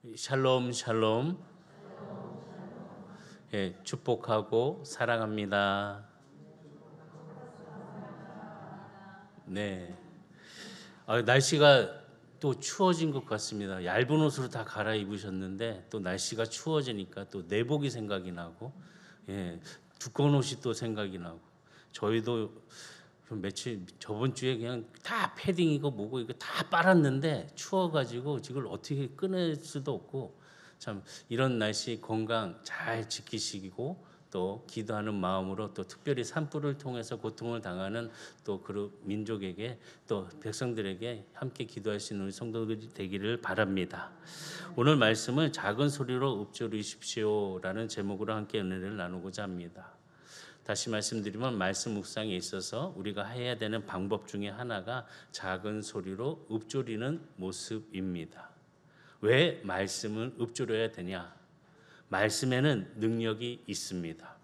샬롬 샬롬. 예, 축복하고 사랑합니다. 네. 날씨가 또 추워진 것 같습니다. 얇은 옷으로 다 갈아입으셨는데 또 날씨가 추워지니까 또 내복이 생각이 나고, 예, 두꺼운 옷이 또 생각이 나고. 저희도 며칠 저번 주에 그냥 다 패딩이고 뭐고 이거 다 빨았는데 추워가지고 이걸 어떻게 꺼낼 수도 없고, 참 이런 날씨 건강 잘 지키시고 또 기도하는 마음으로 또 특별히 산불을 통해서 고통을 당하는 또 그 민족에게 또 백성들에게 함께 기도할 수 있는 우리 성도들이 되기를 바랍니다. 오늘 말씀을 작은 소리로 읊조리십시오라는 제목으로 함께 은혜를 나누고자 합니다. 다시 말씀드리면 말씀 묵상에 있어서 우리가 해야 되는 방법 중에 하나가 작은 소리로 읊조리는 모습입니다. 왜 말씀을 읊조려야 되냐? 말씀에는 능력이 있습니다.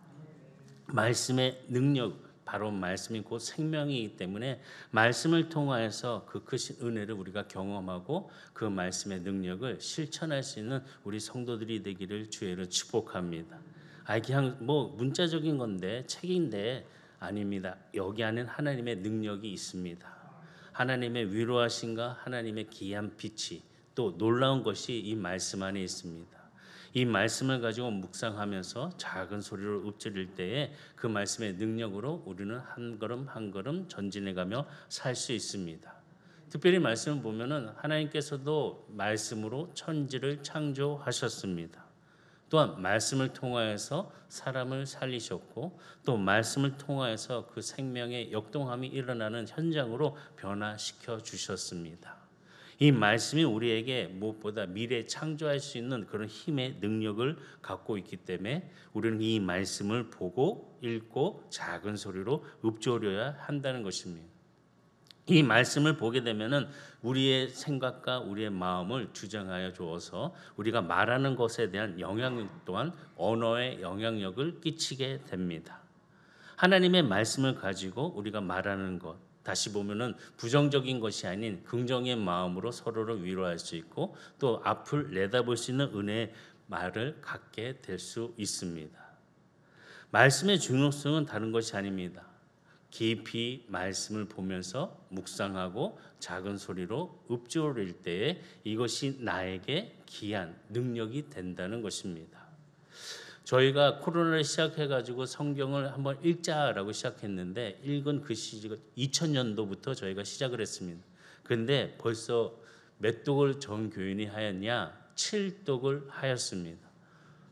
말씀의 능력, 바로 말씀이 곧 생명이기 때문에 말씀을 통하여서 그 크신 은혜를 우리가 경험하고 그 말씀의 능력을 실천할 수 있는 우리 성도들이 되기를 주의로 축복합니다. 그냥 뭐 문자적인 건데 책인데 아닙니다. 여기 안에 하나님의 능력이 있습니다. 하나님의 위로하심과 하나님의 귀한 빛이 또 놀라운 것이 이 말씀 안에 있습니다. 이 말씀을 가지고 묵상하면서 작은 소리로 읊조릴 때에 그 말씀의 능력으로 우리는 한 걸음 한 걸음 전진해가며 살 수 있습니다. 특별히 말씀을 보면은 하나님께서도 말씀으로 천지를 창조하셨습니다. 또한 말씀을 통하여서 사람을 살리셨고 또 말씀을 통하여서 그 생명의 역동함이 일어나는 현장으로 변화시켜 주셨습니다. 이 말씀이 우리에게 무엇보다 미래 창조할 수 있는 그런 힘의 능력을 갖고 있기 때문에 우리는 이 말씀을 보고 읽고 작은 소리로 읊조려야 한다는 것입니다. 이 말씀을 보게 되면은 우리의 생각과 우리의 마음을 주장하여 주어서 우리가 말하는 것에 대한 영향력 또한 언어의 영향력을 끼치게 됩니다. 하나님의 말씀을 가지고 우리가 말하는 것, 다시 보면은 부정적인 것이 아닌 긍정의 마음으로 서로를 위로할 수 있고 또 앞을 내다볼 수 있는 은혜의 말을 갖게 될 수 있습니다. 말씀의 중요성은 다른 것이 아닙니다. 깊이 말씀을 보면서 묵상하고 작은 소리로 읊조릴 때에 이것이 나에게 귀한 능력이 된다는 것입니다. 저희가 코로나를 시작해가지고 성경을 한번 읽자라고 시작했는데 읽은 그 시기가 2000년도부터 저희가 시작을 했습니다. 그런데 벌써 몇 독을 전 교인이 하였냐? 7독을 하였습니다.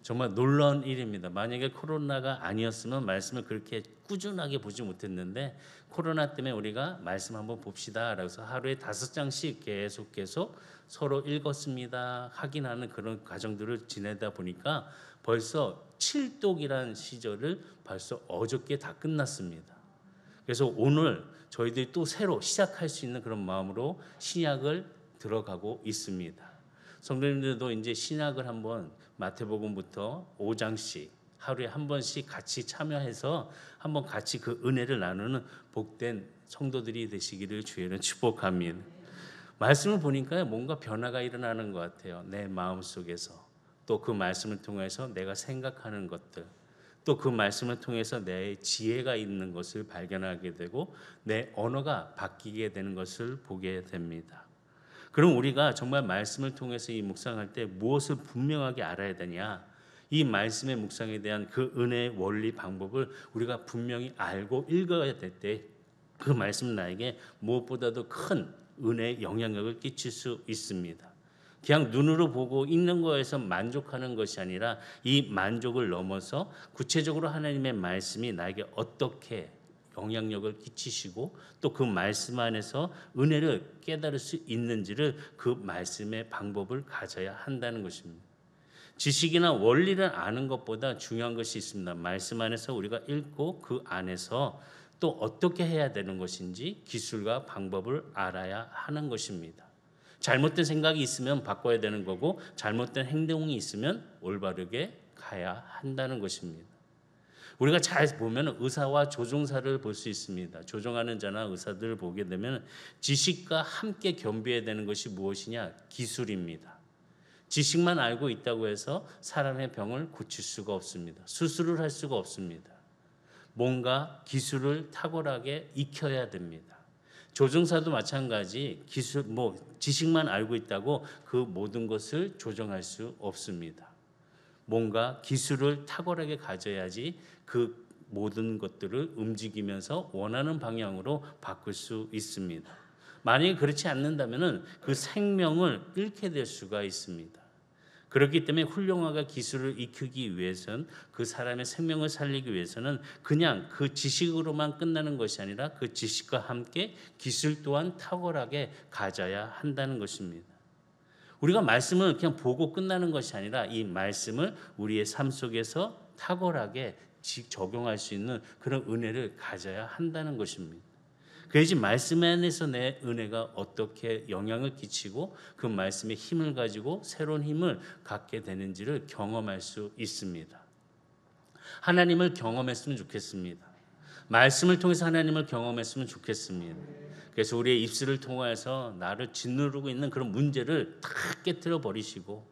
정말 놀라운 일입니다. 만약에 코로나가 아니었으면 말씀을 그렇게 꾸준하게 보지 못했는데 코로나 때문에 우리가 말씀 한번 봅시다 라서 하루에 5장씩 계속 서로 읽었습니다. 확인하는 그런 과정들을 지내다 보니까 벌써 7독이라는 시절을 벌써 어저께 다 끝났습니다. 그래서 오늘 저희들이 또 새로 시작할 수 있는 그런 마음으로 신약을 들어가고 있습니다. 성도님들도 이제 신약을 한번 마태복음부터 5장씩 하루에 한 번씩 같이 참여해서 한번 같이 그 은혜를 나누는 복된 성도들이 되시기를 주의로 축복합니다. 말씀을 보니까 뭔가 변화가 일어나는 것 같아요. 내 마음속에서 또 그 말씀을 통해서 내가 생각하는 것들 또 그 말씀을 통해서 내 지혜가 있는 것을 발견하게 되고 내 언어가 바뀌게 되는 것을 보게 됩니다. 그럼 우리가 정말 말씀을 통해서 이 묵상할 때 무엇을 분명하게 알아야 되냐? 이 말씀의 묵상에 대한 그 은혜의 원리 방법을 우리가 분명히 알고 읽어야 될 때 그 말씀은 나에게 무엇보다도 큰 은혜의 영향력을 끼칠 수 있습니다. 그냥 눈으로 보고 읽는 거에서 만족하는 것이 아니라 이 만족을 넘어서 구체적으로 하나님의 말씀이 나에게 어떻게 영향력을 끼치시고 또 그 말씀 안에서 은혜를 깨달을 수 있는지를 그 말씀의 방법을 가져야 한다는 것입니다. 지식이나 원리를 아는 것보다 중요한 것이 있습니다. 말씀 안에서 우리가 읽고 그 안에서 또 어떻게 해야 되는 것인지 기술과 방법을 알아야 하는 것입니다. 잘못된 생각이 있으면 바꿔야 되는 거고 잘못된 행동이 있으면 올바르게 가야 한다는 것입니다. 우리가 잘 보면 의사와 조종사를 볼 수 있습니다. 조종하는 자나 의사들을 보게 되면 지식과 함께 겸비해야 되는 것이 무엇이냐? 기술입니다. 지식만 알고 있다고 해서 사람의 병을 고칠 수가 없습니다. 수술을 할 수가 없습니다. 뭔가 기술을 탁월하게 익혀야 됩니다. 조종사도 마찬가지 지식만 알고 있다고 그 모든 것을 조정할 수 없습니다. 뭔가 기술을 탁월하게 가져야지 그 모든 것들을 움직이면서 원하는 방향으로 바꿀 수 있습니다. 만약에 그렇지 않는다면 그 생명을 잃게 될 수가 있습니다. 그렇기 때문에 훌륭하게 기술을 익히기 위해서는 그 사람의 생명을 살리기 위해서는 그냥 그 지식으로만 끝나는 것이 아니라 그 지식과 함께 기술 또한 탁월하게 가져야 한다는 것입니다. 우리가 말씀을 그냥 보고 끝나는 것이 아니라 이 말씀을 우리의 삶 속에서 탁월하게 적용할 수 있는 그런 은혜를 가져야 한다는 것입니다. 그래야지 말씀 안에서 내 은혜가 어떻게 영향을 끼치고 그 말씀의 힘을 가지고 새로운 힘을 갖게 되는지를 경험할 수 있습니다. 하나님을 경험했으면 좋겠습니다. 말씀을 통해서 하나님을 경험했으면 좋겠습니다. 그래서 우리의 입술을 통해서 나를 짓누르고 있는 그런 문제를 다 깨뜨려 버리시고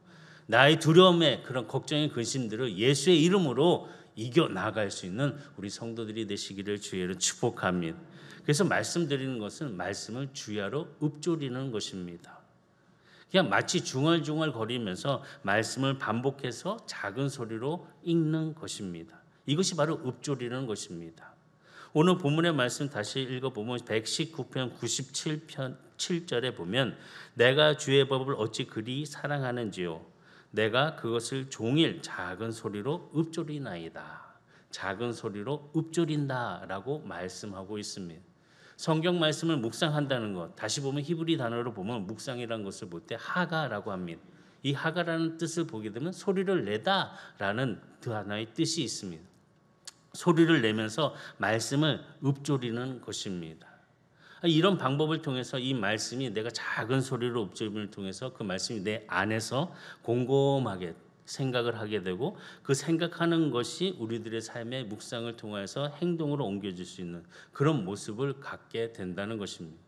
나의 두려움에 그런 걱정의 근심들을 예수의 이름으로 이겨 나갈 수 있는 우리 성도들이 되시기를 주의로 축복합니다. 그래서 말씀드리는 것은 말씀을 주야로 읊조리는 것입니다. 그냥 마치 중얼중얼 거리면서 말씀을 반복해서 작은 소리로 읽는 것입니다. 이것이 바로 읊조리는 것입니다. 오늘 본문의 말씀 다시 읽어보면 119편 97편 7절에 보면 내가 주의 법을 어찌 그리 사랑하는지요 내가 그것을 종일 작은 소리로 읊조리나이다. 작은 소리로 읊조린다라고 말씀하고 있습니다. 성경 말씀을 묵상한다는 것, 다시 보면 히브리 단어로 보면 묵상이라는 것을 볼 때 하가라고 합니다. 이 하가라는 뜻을 보게 되면 소리를 내다라는 그 하나의 뜻이 있습니다. 소리를 내면서 말씀을 읊조리는 것입니다. 이런 방법을 통해서 이 말씀이 내가 작은 소리로 읊조림을 통해서 그 말씀이 내 안에서 곰곰하게 생각을 하게 되고 그 생각하는 것이 우리들의 삶의 묵상을 통해서 행동으로 옮겨질 수 있는 그런 모습을 갖게 된다는 것입니다.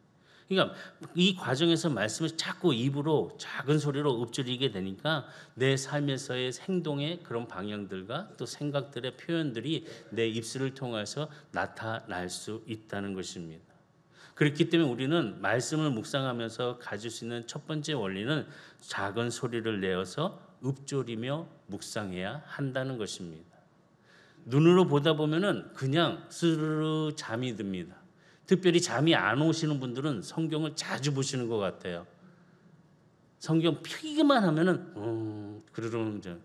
그러니까 이 과정에서 말씀을 자꾸 입으로 작은 소리로 읊조리게 되니까 내 삶에서의 행동의 그런 방향들과 또 생각들의 표현들이 내 입술을 통해서 나타날 수 있다는 것입니다. 그렇기 때문에 우리는 말씀을 묵상하면서 가질 수 있는 첫 번째 원리는 작은 소리를 내어서 읊조리며 묵상해야 한다는 것입니다. 눈으로 보다 보면은 그냥 스르르 잠이 듭니다. 특별히 잠이 안 오시는 분들은 성경을 자주 보시는 것 같아요. 성경 펴기만 하면은 그러는 점.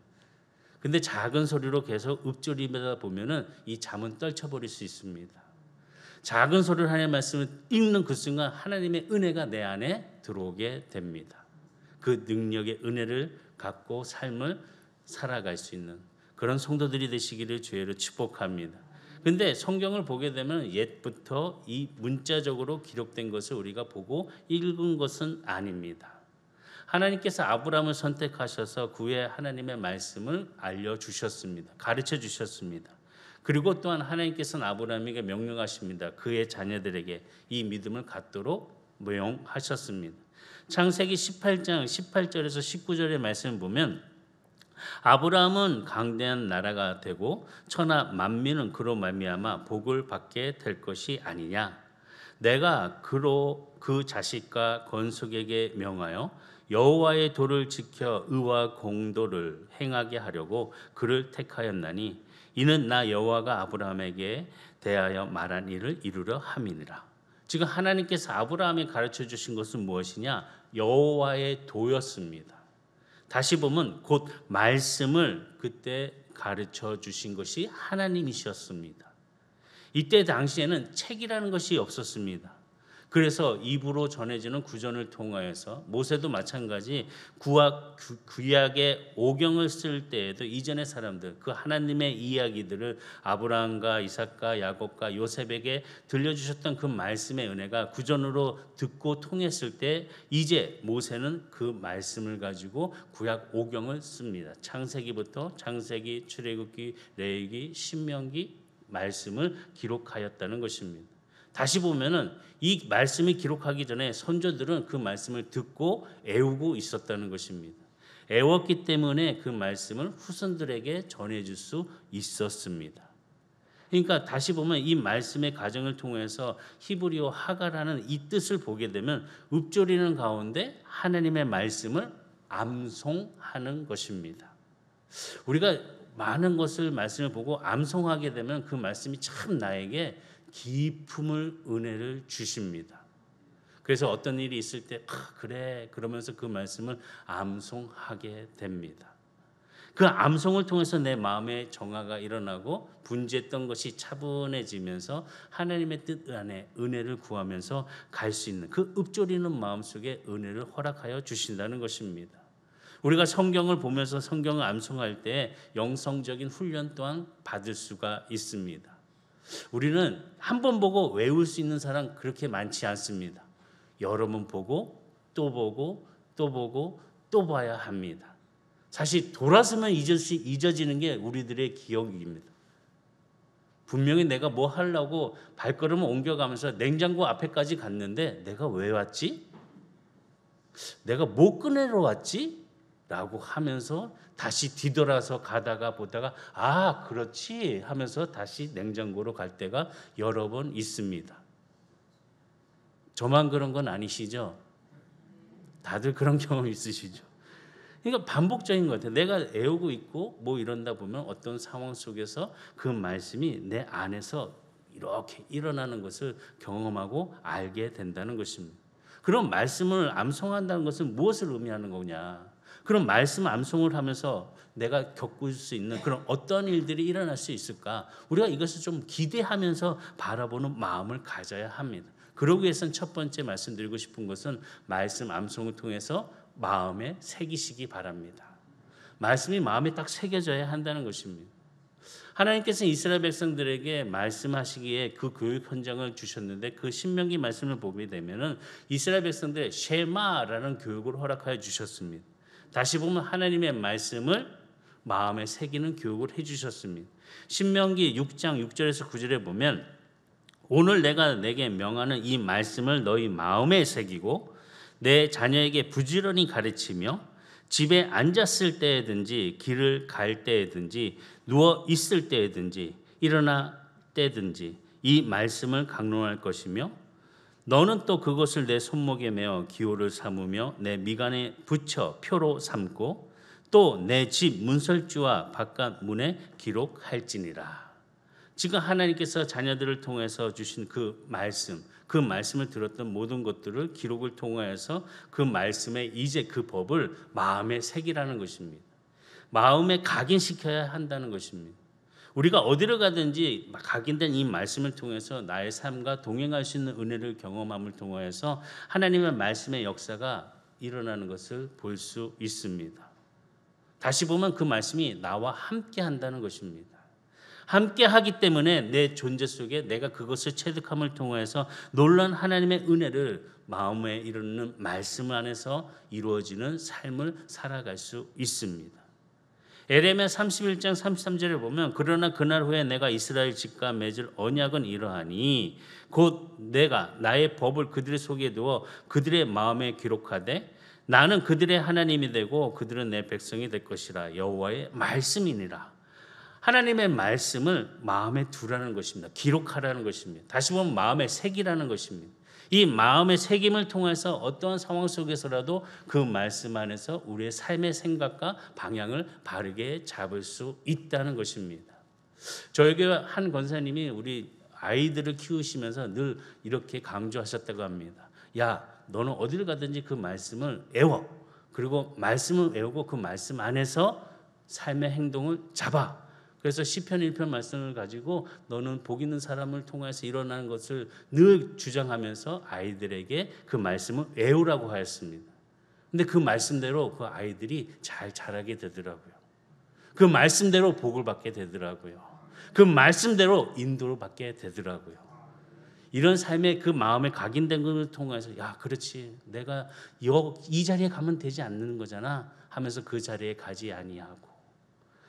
근데 작은 소리로 계속 읊조리다 보면은 이 잠은 떨쳐버릴 수 있습니다. 작은 소리로 하나님의 말씀을 읽는 그 순간 하나님의 은혜가 내 안에 들어오게 됩니다. 그 능력의 은혜를 갖고 삶을 살아갈 수 있는 그런 성도들이 되시기를 주의로 축복합니다. 근데 성경을 보게 되면 옛부터 이 문자적으로 기록된 것을 우리가 보고 읽은 것은 아닙니다. 하나님께서 아브라함을 선택하셔서 그의 하나님의 말씀을 알려주셨습니다. 가르쳐 주셨습니다. 그리고 또한 하나님께서는 아브라함에게 명령하십니다. 그의 자녀들에게 이 믿음을 갖도록 명하셨습니다. 창세기 18장 18절에서 19절의 말씀을 보면 아브라함은 강대한 나라가 되고 천하 만민은 그로 말미암아 복을 받게 될 것이 아니냐. 내가 그로 그 자식과 건속에게 명하여 여호와의 도를 지켜 의와 공도를 행하게 하려고 그를 택하였나니 이는 나 여호와가 아브라함에게 대하여 말한 일을 이루려 함이니라. 지금 하나님께서 아브라함에 가르쳐 주신 것은 무엇이냐? 여호와의 도였습니다. 다시 보면 곧 말씀을 그때 가르쳐 주신 것이 하나님이셨습니다. 이때 당시에는 책이라는 것이 없었습니다. 그래서 입으로 전해지는 구전을 통하여서 모세도 마찬가지 구약의 오경을 쓸 때에도 이전의 사람들 그 하나님의 이야기들을 아브라함과 이삭과 야곱과 요셉에게 들려주셨던 그 말씀의 은혜가 구전으로 듣고 통했을 때 이제 모세는 그 말씀을 가지고 구약 오경을 씁니다. 창세기부터 창세기, 출애굽기, 레위기, 신명기 말씀을 기록하였다는 것입니다. 다시 보면은 이 말씀이 기록하기 전에 선조들은 그 말씀을 듣고 애우고 있었다는 것입니다. 애웠기 때문에 그 말씀을 후손들에게 전해줄 수 있었습니다. 그러니까 다시 보면 이 말씀의 과정을 통해서 히브리어 하가라는 이 뜻을 보게 되면 읊조리는 가운데 하나님의 말씀을 암송하는 것입니다. 우리가 많은 것을 말씀을 보고 암송하게 되면 그 말씀이 참 나에게 기품을 은혜를 주십니다. 그래서 어떤 일이 있을 때 그래 그러면서 그 말씀을 암송하게 됩니다. 그 암송을 통해서 내 마음에 정화가 일어나고 분주했던 것이 차분해지면서 하나님의 뜻 안에 은혜를 구하면서 갈 수 있는 그 읊조리는 마음속에 은혜를 허락하여 주신다는 것입니다. 우리가 성경을 보면서 성경을 암송할 때 영성적인 훈련 또한 받을 수가 있습니다. 우리는 한 번 보고 외울 수 있는 사람 그렇게 많지 않습니다. 여러 번 보고 또 보고 또 보고 또 봐야 합니다. 사실 돌아서면 잊어지는 게 우리들의 기억입니다. 분명히 내가 뭐 하려고 발걸음을 옮겨가면서 냉장고 앞에까지 갔는데 내가 왜 왔지? 내가 뭐 꺼내러 왔지? 라고 하면서 다시 뒤돌아서 가다가 보다가 그렇지 하면서 다시 냉장고로 갈 때가 여러 번 있습니다. 저만 그런 건 아니시죠? 다들 그런 경험 있으시죠? 그러니까 반복적인 것 같아요. 내가 애우고 있고 뭐 이런다 보면 어떤 상황 속에서 그 말씀이 내 안에서 이렇게 일어나는 것을 경험하고 알게 된다는 것입니다. 그럼 말씀을 암송한다는 것은 무엇을 의미하는 거냐? 그럼 말씀 암송을 하면서 내가 겪을 수 있는 그런 어떤 일들이 일어날 수 있을까? 우리가 이것을 좀 기대하면서 바라보는 마음을 가져야 합니다. 그러기 위해서는 첫 번째 말씀드리고 싶은 것은 말씀 암송을 통해서 마음에 새기시기 바랍니다. 말씀이 마음에 딱 새겨져야 한다는 것입니다. 하나님께서 이스라엘 백성들에게 말씀하시기에 그 교육 현장을 주셨는데 그 신명기 말씀을 보게 되면은 이스라엘 백성들의 쉐마라는 교육을 허락하여 주셨습니다. 다시 보면 하나님의 말씀을 마음에 새기는 교육을 해주셨습니다. 신명기 6장 6절에서 9절에 보면 오늘 내가 내게 명하는 이 말씀을 너희 마음에 새기고 내 자녀에게 부지런히 가르치며 집에 앉았을 때든지 길을 갈 때든지 누워 있을 때든지 일어나 때든지 이 말씀을 강론할 것이며 너는 또 그것을 내 손목에 메어 기호를 삼으며 내 미간에 붙여 표로 삼고 또 내 집 문설주와 바깥 문에 기록할지니라. 지금 하나님께서 자녀들을 통해서 주신 그 말씀을 들었던 모든 것들을 기록을 통하여서 그 말씀에 이제 그 법을 마음에 새기라는 것입니다. 마음에 각인시켜야 한다는 것입니다. 우리가 어디를 가든지 각인된 이 말씀을 통해서 나의 삶과 동행할 수 있는 은혜를 경험함을 통하여서 하나님의 말씀의 역사가 일어나는 것을 볼 수 있습니다. 다시 보면 그 말씀이 나와 함께 한다는 것입니다. 함께 하기 때문에 내 존재 속에 내가 그것을 체득함을 통해서 놀라운 하나님의 은혜를 마음에 이르는 말씀 안에서 이루어지는 삶을 살아갈 수 있습니다. 에레미야 31장 33절에 보면 그러나 그날 후에 내가 이스라엘 집과 맺을 언약은 이러하니 곧 내가 나의 법을 그들의 속에 두어 그들의 마음에 기록하되 나는 그들의 하나님이 되고 그들은 내 백성이 될 것이라. 여호와의 말씀이니라. 하나님의 말씀을 마음에 두라는 것입니다. 기록하라는 것입니다. 다시 보면 마음에 새기라는 것입니다. 이 마음의 새김을 통해서 어떠한 상황 속에서라도 그 말씀 안에서 우리의 삶의 생각과 방향을 바르게 잡을 수 있다는 것입니다. 저희 교회 한 권사님이 우리 아이들을 키우시면서 늘 이렇게 강조하셨다고 합니다. 야, 너는 어디를 가든지 그 말씀을 외워. 그리고 말씀을 외우고 그 말씀 안에서 삶의 행동을 잡아. 그래서 시편 1편 말씀을 가지고 너는 복 있는 사람을 통해서 일어나는 것을 늘 주장하면서 아이들에게 그 말씀을 외우라고 하였습니다. 근데 그 말씀대로 그 아이들이 잘 자라게 되더라고요. 그 말씀대로 복을 받게 되더라고요. 그 말씀대로 인도를 받게 되더라고요. 이런 삶의 그 마음에 각인된 것을 통해서 야, 그렇지. 내가 이 자리에 가면 되지 않는 거잖아 하면서 그 자리에 가지 아니하고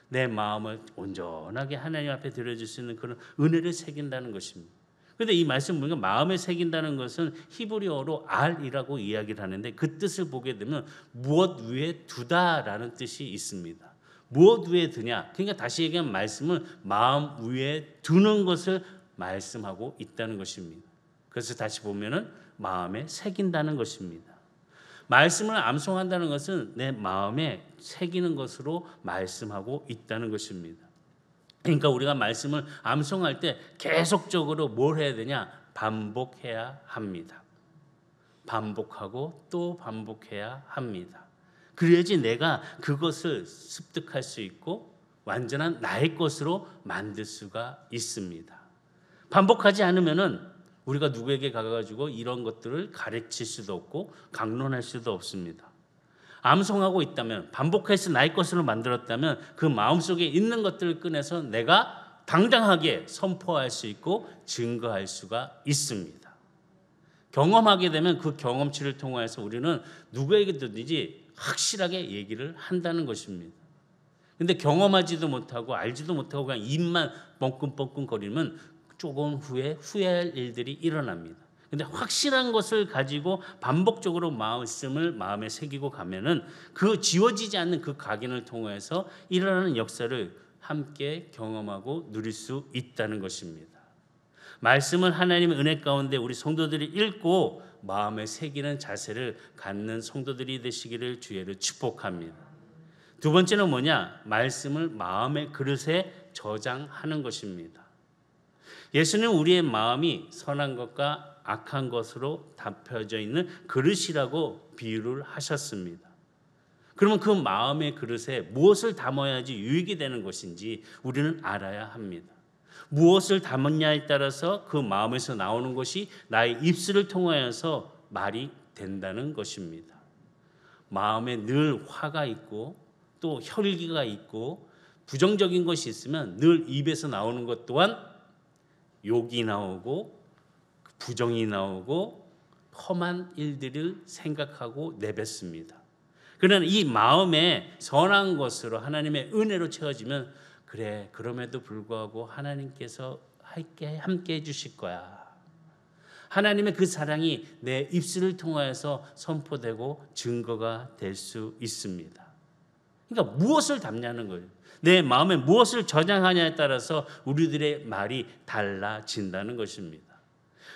내 마음을 온전하게 하나님 앞에 드려줄 수 있는 그런 은혜를 새긴다는 것입니다. 근데 이 말씀 보니까 마음에 새긴다는 것은 히브리어로 알이라고 이야기를 하는데 그 뜻을 보게 되면 무엇 위에 두다라는 뜻이 있습니다. 무엇 위에 두냐? 그러니까 다시 얘기하면 말씀을 마음 위에 두는 것을 말씀하고 있다는 것입니다. 그래서 다시 보면은 마음에 새긴다는 것입니다. 말씀을 암송한다는 것은 내 마음에 새기는 것으로 말씀하고 있다는 것입니다. 그러니까 우리가 말씀을 암송할 때 계속적으로 뭘 해야 되냐? 반복해야 합니다. 반복하고 또 반복해야 합니다. 그래야지 내가 그것을 습득할 수 있고 완전한 나의 것으로 만들 수가 있습니다. 반복하지 않으면은 우리가 누구에게 가가지고 이런 것들을 가르칠 수도 없고 강론할 수도 없습니다. 암송하고 있다면, 반복해서 나의 것으로 만들었다면 그 마음속에 있는 것들을 꺼내서 내가 당당하게 선포할 수 있고 증거할 수가 있습니다. 경험하게 되면 그 경험치를 통해서 우리는 누구에게든지 확실하게 얘기를 한다는 것입니다. 근데 경험하지도 못하고 알지도 못하고 그냥 입만 뻥끈뻥끈 거리면 조금 후에 후회할 일들이 일어납니다. 근데 확실한 것을 가지고 반복적으로 말씀을 마음에 새기고 가면은 그 지워지지 않는 그 각인을 통해서 일어나는 역사를 함께 경험하고 누릴 수 있다는 것입니다. 말씀을 하나님의 은혜 가운데 우리 성도들이 읽고 마음에 새기는 자세를 갖는 성도들이 되시기를 주의를 축복합니다. 두 번째는 뭐냐? 말씀을 마음의 그릇에 저장하는 것입니다. 예수는 우리의 마음이 선한 것과 악한 것으로 덮여져 있는 그릇이라고 비유를 하셨습니다. 그러면 그 마음의 그릇에 무엇을 담아야지 유익이 되는 것인지 우리는 알아야 합니다. 무엇을 담았냐에 따라서 그 마음에서 나오는 것이 나의 입술을 통하여서 말이 된다는 것입니다. 마음에 늘 화가 있고 또 혈기가 있고 부정적인 것이 있으면 늘 입에서 나오는 것 또한 욕이 나오고 부정이 나오고 험한 일들을 생각하고 내뱉습니다. 그러나 이 마음에 선한 것으로 하나님의 은혜로 채워지면 그래, 그럼에도 불구하고 하나님께서 함께 해주실 거야. 하나님의 그 사랑이 내 입술을 통하여서 선포되고 증거가 될 수 있습니다. 그러니까 무엇을 담냐는 거예요. 내 마음에 무엇을 저장하냐에 따라서 우리들의 말이 달라진다는 것입니다.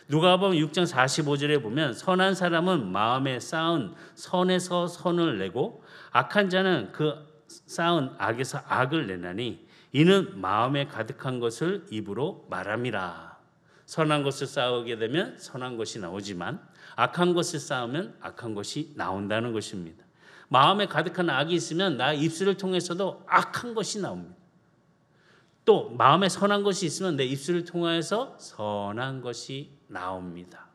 누가복음 6장 45절에 보면 선한 사람은 마음에 쌓은 선에서 선을 내고 악한 자는 그 쌓은 악에서 악을 내나니 이는 마음에 가득한 것을 입으로 말함이라. 선한 것을 쌓게 되면 선한 것이 나오지만 악한 것을 쌓으면 악한 것이 나온다는 것입니다. 마음에 가득한 악이 있으면 나 입술을 통해서도 악한 것이 나옵니다. 또 마음에 선한 것이 있으면 내 입술을 통해서 선한 것이 나옵니다.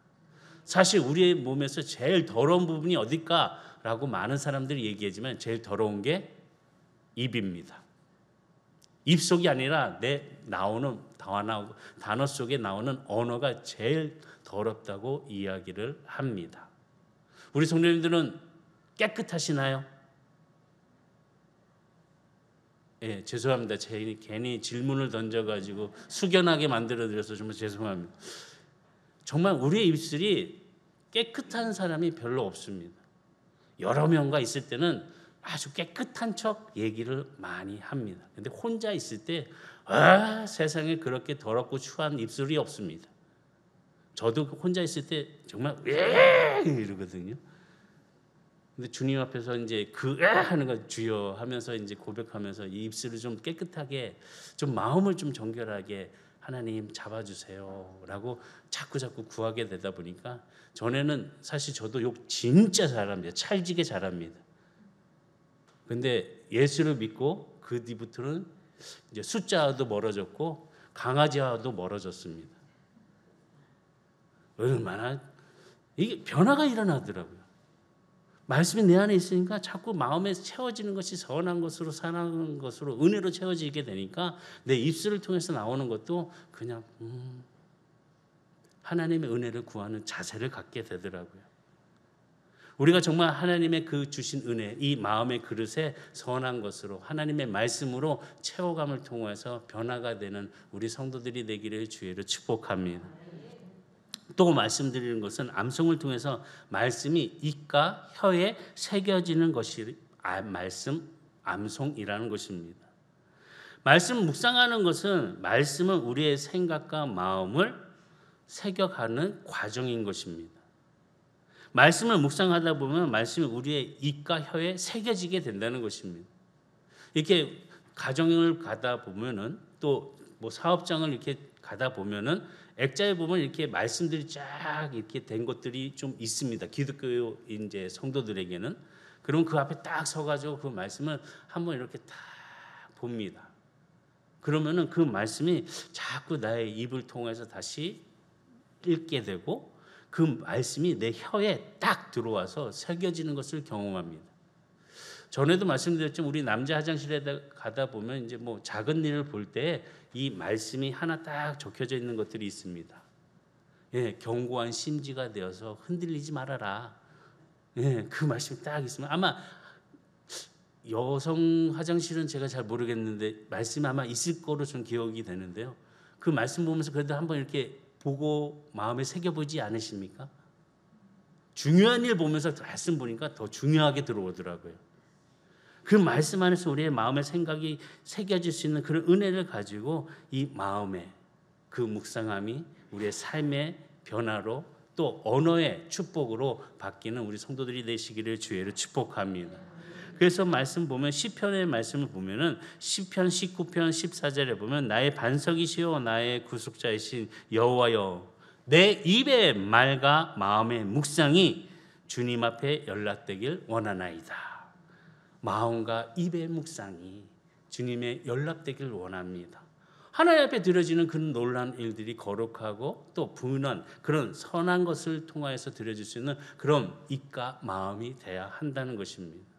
사실 우리의 몸에서 제일 더러운 부분이 어딜까라고 많은 사람들이 얘기하지만 제일 더러운 게 입입니다. 입속이 아니라 내 나오는 단어 속에 나오는 언어가 제일 더럽다고 이야기를 합니다. 우리 성도님들은 깨끗하시나요? 예, 죄송합니다. 제가 괜히 질문을 던져가지고 숙연하게 만들어드려서 정말 죄송합니다. 정말 우리의 입술이 깨끗한 사람이 별로 없습니다. 여러 명과 있을 때는 아주 깨끗한 척 얘기를 많이 합니다. 근데 혼자 있을 때 세상에 그렇게 더럽고 추한 입술이 없습니다. 저도 혼자 있을 때 정말 이러거든요. 근데 주님 앞에서 이제 하는 거 주여 하면서 이제 고백하면서 이 입술을 좀 깨끗하게, 좀 마음을 좀 정결하게 하나님 잡아주세요라고 자꾸 구하게 되다 보니까 전에는 사실 저도 욕 진짜 잘합니다. 찰지게 잘합니다. 근데 예수를 믿고 그 뒤부터는 이제 숫자와도 멀어졌고 강아지와도 멀어졌습니다. 얼마나 이게 변화가 일어나더라고요. 말씀이 내 안에 있으니까 자꾸 마음에 채워지는 것이 선한 것으로 사랑하는 것으로 은혜로 채워지게 되니까 내 입술을 통해서 나오는 것도 그냥 하나님의 은혜를 구하는 자세를 갖게 되더라고요. 우리가 정말 하나님의 그 주신 은혜, 이 마음의 그릇에 선한 것으로 하나님의 말씀으로 채워감을 통해서 변화가 되는 우리 성도들이 되기를 주의로 축복합니다. 또 말씀드리는 것은 암송을 통해서 말씀이 입과 혀에 새겨지는 것이 말씀 암송이라는 것입니다. 말씀 묵상하는 것은 말씀은 우리의 생각과 마음을 새겨가는 과정인 것입니다. 말씀을 묵상하다 보면 말씀이 우리의 입과 혀에 새겨지게 된다는 것입니다. 이렇게 가정을 가다 보면은 또 뭐 사업장을 이렇게 가다 보면은 액자에 보면 이렇게 말씀들이 쫙 이렇게 된 것들이 좀 있습니다. 기독교 이제 성도들에게는. 그러면 그 앞에 딱 서가지고 그 말씀을 한번 이렇게 딱 봅니다. 그러면은 그 말씀이 자꾸 나의 입을 통해서 다시 읽게 되고 그 말씀이 내 혀에 딱 들어와서 새겨지는 것을 경험합니다. 전에도 말씀드렸지만 우리 남자 화장실에 가다 보면 이제 뭐 작은 일을 볼 때 이 말씀이 하나 딱 적혀져 있는 것들이 있습니다. 예, 견고한 심지가 되어서 흔들리지 말아라. 예, 그 말씀이 딱 있으면 아마 여성 화장실은 제가 잘 모르겠는데 말씀이 아마 있을 거로 좀 기억이 되는데요. 그 말씀 보면서 그래도 한번 이렇게 보고 마음에 새겨보지 않으십니까? 중요한 일 보면서 말씀 보니까 더 중요하게 들어오더라고요. 그 말씀 안에서 우리의 마음의 생각이 새겨질 수 있는 그런 은혜를 가지고 이 마음의 그 묵상함이 우리의 삶의 변화로 또 언어의 축복으로 바뀌는 우리 성도들이 되시기를 주의로 축복합니다. 그래서 말씀 보면 시편의 말씀을 보면은 시편 19편 14절에 보면 나의 반석이시요 나의 구속자이신 여호와여 내 입의 말과 마음의 묵상이 주님 앞에 연락되길 원하나이다. 마음과 입의 묵상이 주님의 연락되길 원합니다. 하나님 앞에 드려지는 그런 놀라운 일들이 거룩하고 또 분한 그런 선한 것을 통하여서 드려질 수 있는 그런 입과 마음이 돼야 한다는 것입니다.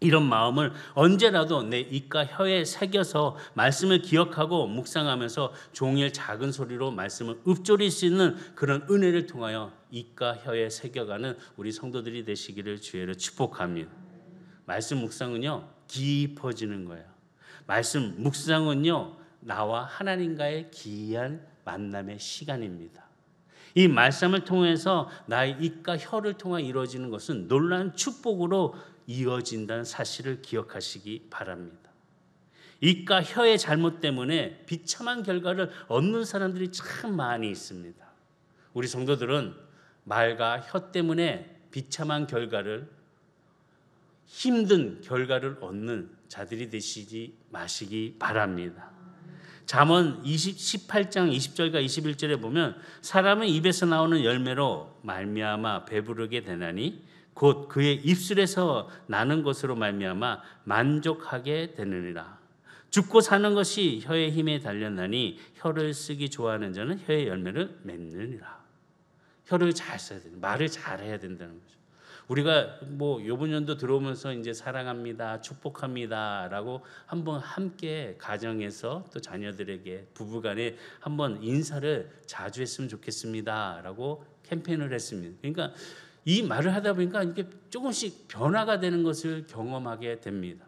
이런 마음을 언제라도 내 입과 혀에 새겨서 말씀을 기억하고 묵상하면서 종일 작은 소리로 말씀을 읊조릴 수 있는 그런 은혜를 통하여 입과 혀에 새겨가는 우리 성도들이 되시기를 주의로 축복합니다. 말씀 묵상은요 깊어지는 거예요. 말씀 묵상은요 나와 하나님과의 기이한 만남의 시간입니다. 이 말씀을 통해서 나의 입과 혀를 통해 이루어지는 것은 놀라운 축복으로 이어진다는 사실을 기억하시기 바랍니다. 입과 혀의 잘못 때문에 비참한 결과를 얻는 사람들이 참 많이 있습니다. 우리 성도들은 말과 혀 때문에 비참한 결과를 힘든 결과를 얻는 자들이 되시지 마시기 바랍니다. 잠언 18장 20절과 21절에 보면 사람은 입에서 나오는 열매로 말미암아 배부르게 되나니 곧 그의 입술에서 나는 것으로 말미암아 만족하게 되느니라. 죽고 사는 것이 혀의 힘에 달렸나니 혀를 쓰기 좋아하는 자는 혀의 열매를 맺느니라. 혀를 잘 써야 된다. 말을 잘 해야 된다는 거죠. 우리가 뭐 요번 연도 들어오면서 이제 사랑합니다, 축복합니다라고 한번 함께 가정에서 또 자녀들에게 부부간에 한번 인사를 자주 했으면 좋겠습니다라고 캠페인을 했습니다. 그러니까 이 말을 하다 보니까 이게 조금씩 변화가 되는 것을 경험하게 됩니다.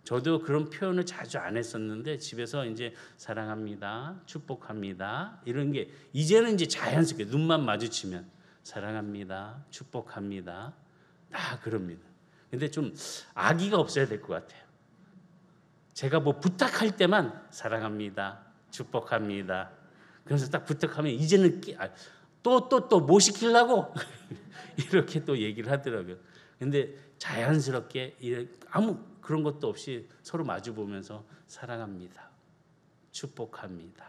저도 그런 표현을 자주 안 했었는데 집에서 이제 사랑합니다, 축복합니다 이런 게 이제는 이제 자연스럽게 눈만 마주치면 사랑합니다, 축복합니다 다 그럽니다. 근데 좀 아기가 없어야 될 것 같아요. 제가 뭐 부탁할 때만 사랑합니다, 축복합니다. 그래서 딱 부탁하면 이제는 또 뭐 시키려고 이렇게 또 얘기를 하더라고요. 근데 자연스럽게 아무 그런 것도 없이 서로 마주 보면서 사랑합니다, 축복합니다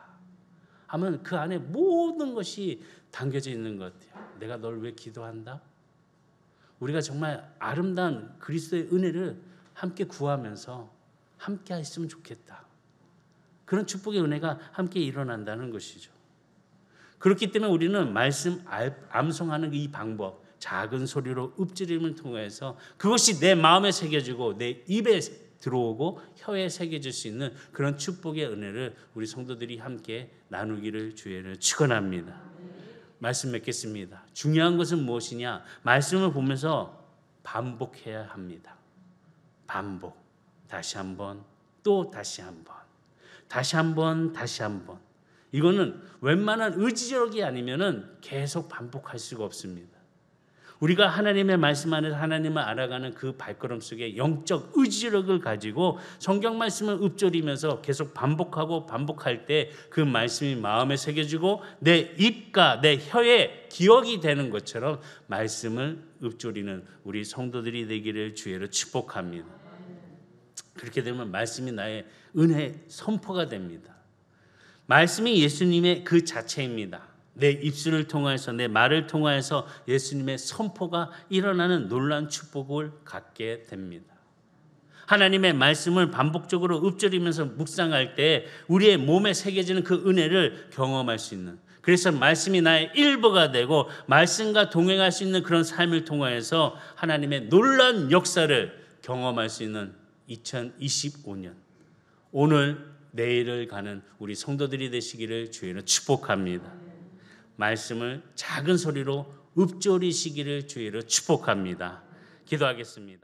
하면 그 안에 모든 것이 담겨져 있는 것 같아요. 내가 널 왜 기도한다? 우리가 정말 아름다운 그리스도의 은혜를 함께 구하면서 함께 했으면 좋겠다. 그런 축복의 은혜가 함께 일어난다는 것이죠. 그렇기 때문에 우리는 말씀 암송하는 이 방법, 작은 소리로 읊조림을 통해서 그것이 내 마음에 새겨지고 내 입에 들어오고 혀에 새겨질 수 있는 그런 축복의 은혜를 우리 성도들이 함께 나누기를 주의를 축원합니다. 말씀 맺겠습니다. 중요한 것은 무엇이냐? 말씀을 보면서 반복해야 합니다. 반복. 다시 한번, 또 다시 한번. 다시 한번, 다시 한번. 이거는 웬만한 의지력이 아니면은 계속 반복할 수가 없습니다. 우리가 하나님의 말씀 안에서 하나님을 알아가는 그 발걸음 속에 영적 의지력을 가지고 성경 말씀을 읊조리면서 계속 반복할 때 그 말씀이 마음에 새겨지고 내 입과 내 혀에 기억이 되는 것처럼 말씀을 읊조리는 우리 성도들이 되기를 주의로 축복합니다. 그렇게 되면 말씀이 나의 은혜 선포가 됩니다. 말씀이 예수님의 그 자체입니다. 내 입술을 통하여서 내 말을 통하여서 예수님의 선포가 일어나는 놀라운 축복을 갖게 됩니다. 하나님의 말씀을 반복적으로 읊조리면서 묵상할 때 우리의 몸에 새겨지는 그 은혜를 경험할 수 있는, 그래서 말씀이 나의 일부가 되고 말씀과 동행할 수 있는 그런 삶을 통하여서 하나님의 놀라운 역사를 경험할 수 있는 2025년, 오늘 내일을 가는 우리 성도들이 되시기를 주의로 축복합니다. 말씀을 작은 소리로 읊조리시기를 주의로 축복합니다. 기도하겠습니다.